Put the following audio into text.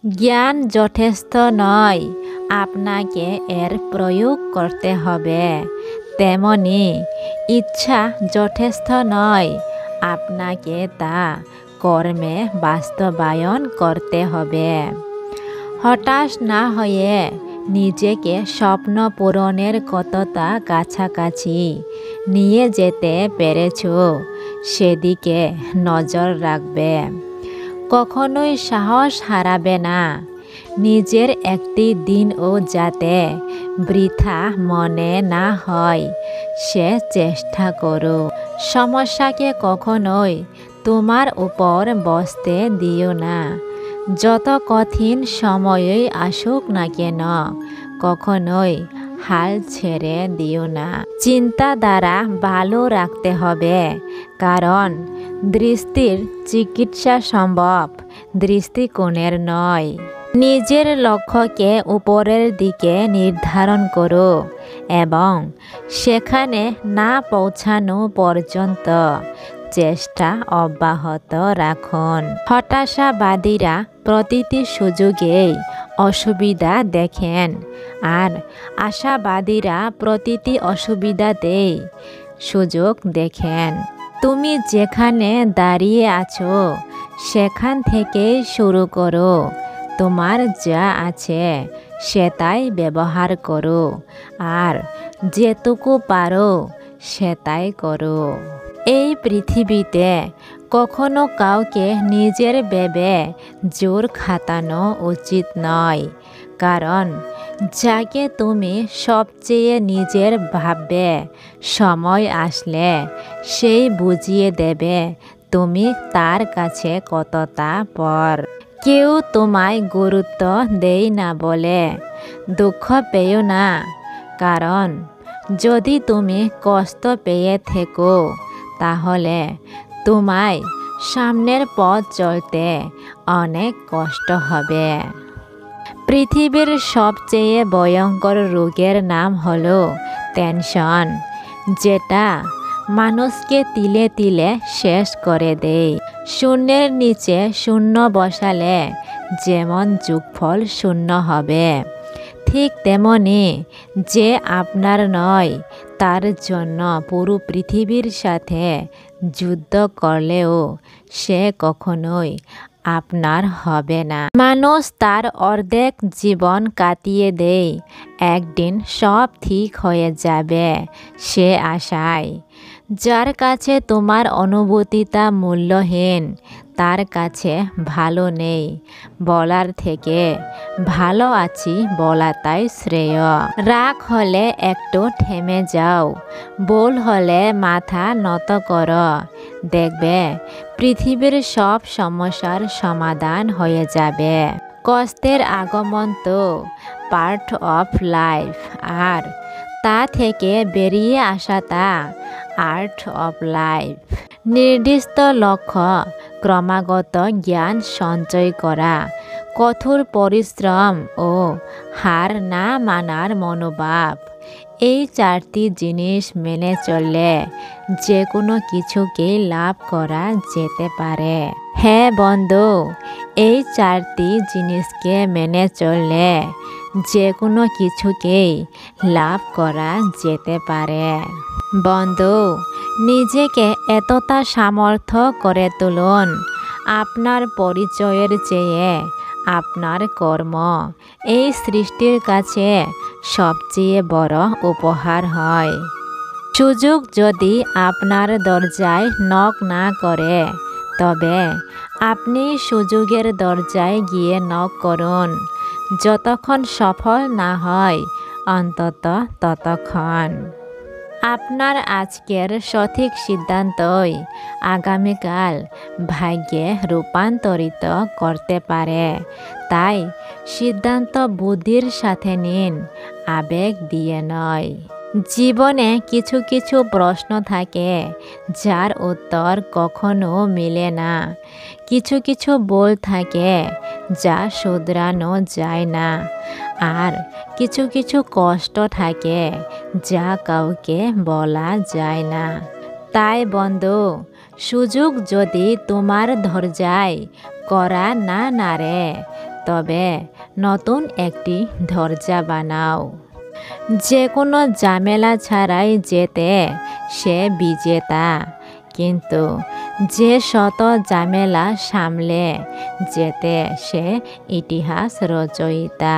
জ্ঞান যথেষ্ট নয়, আপনাকে এর প্রয়োগ করতে হবে। তেমনি ইচ্ছা যথেষ্ট নয়, আপনাকে তা কর্মে বাস্তবায়ন করতে হবে। হতাশ না হয়ে নিজেকে স্বপ্ন পূরণের কতটা কাছাকাছি নিয়ে যেতে পেরেছ সেদিকে নজর রাখবে। কখনোই সাহস হারাবে না। নিজের একটি দিনও যাতে বৃথা মনে না হয় সে চেষ্টা করো। সমস্যাকে কখনোই তোমার উপর বসতে দিও না। যত কঠিন সময়ই আসুক না কেন কখনোই হাল ছেড়ে দিও না। চিন্তা দ্বারা ভালো রাখতে হবে, কারণ দৃষ্টির চিকিৎসা সম্ভব দৃষ্টিকোণের নয়। নিজের লক্ষ্যকে উপরের দিকে নির্ধারণ করো এবং সেখানে না পৌঁছানো পর্যন্ত চেষ্টা অব্যাহত রাখুন। হতাশাবাদীরা প্রতিটি সুযোগেই অসুবিধা দেখেন, আর আশাবাদীরা প্রতিটি অসুবিধাতেই সুযোগ দেখেন। তুমি যেখানে দাঁড়িয়ে আছো সেখান থেকেই শুরু করো। তোমার যা আছে সেটাই ব্যবহার করো, আর যেটুকু পারো সেটাই করো। এই পৃথিবীতে কখনো কাউকে নিজের ভেবে জোর খাটানো উচিত নয়, কারণ যাকে তুমি সবচেয়ে নিজের ভাববে সময় আসলে সেই বুঝিয়ে দেবে তুমি তার কাছে কতটা পর। কেউ তোমায় গুরুত্ব দেয় না বলে দুঃখ পেও না, কারণ যদি তুমি কষ্ট পেয়ে থেকো তাহলে তোমায় সামনের পথ চলতে অনেক কষ্ট হবে। পৃথিবীর সবচেয়ে ভয়ঙ্কর রোগের নাম হলো টেনশন, যেটা মানুষকে তিলে তিলে শেষ করে দেয়। শূন্যের নিচে শূন্য বসালে যেমন যোগফল শূন্য হবে, ঠিক তেমনি যে আপনার নয় তার জন্য পুরো পৃথিবীর সাথে যুদ্ধ করলেও সে কখনোই আপনার হবে না। মানুষ তার অর্ধেক জীবন কাটিয়ে দেয় একদিন সব ঠিক হয়ে যাবে সে আশায়। যার কাছে তোমার অনুভূতিটা মূল্যহীন তার কাছে ভালো নেই বলার থেকে ভালো আছি বলাটাই শ্রেয়। রাগ হলে একটু থেমে যাও, ভুল হলে মাথা নত করো। দেখবে পৃথিবীর সব সমস্যার সমাধান হয়ে যাবে। কষ্টের আগমন তো পার্ট অফ লাইফ, আর তা থেকে বেরিয়ে আসাটা আর্ট অফ লাইফ। নির্দিষ্ট লক্ষ্য, ক্রমাগত জ্ঞান সঞ্চয় করা, কঠোর পরিশ্রম ও হার না মানার মনোভাব, এই চারটি জিনিস মেনে চললে যে কোনো কিছুকেই লাভ করা যেতে পারে। হ্যাঁ বন্ধু, এই চারটি জিনিসকে মেনে চললে যে কোনো কিছুকেই লাভ করা যেতে পারে। বন্ধু, নিজেকে এতটা সামর্থ্য করে তুলুন আপনার পরিচয়ের চেয়ে আপনার কর্ম এই সৃষ্টির কাছে সবচেয়ে বড় উপহার হয়। সুযোগ যদি আপনার দরজায় নক না করে তবে আপনি সুযোগের দরজায় গিয়ে নক করুন। যতক্ষণ সফল না হয় অন্তত ততক্ষণ। আপনার আজকের সঠিক সিদ্ধান্তই আগামীকাল ভাগ্যে রূপান্তরিত করতে পারে। তাই সিদ্ধান্ত বুদ্ধির সাথে নিন, আবেগ দিয়ে নয়। জীবনে কিছু কিছু প্রশ্ন থাকে যার উত্তর কখনো মেলে না। কিছু কিছু ভুল থাকে যা শুধরানো যায় না, আর কিছু কিছু কষ্ট থাকে যা কাউকে বলা যায় না। তাই বন্ধু, সুযোগ যদি তোমার দরজায় কড়া না নাড়ে তবে নতুন একটি দরজা বানাও। যে কোনো ঝামেলা ছাড়াই জেতে সে বিজেতা, কিন্তু যে শত ঝামেলা সামলে জেতে সে ইতিহাস রচয়িতা।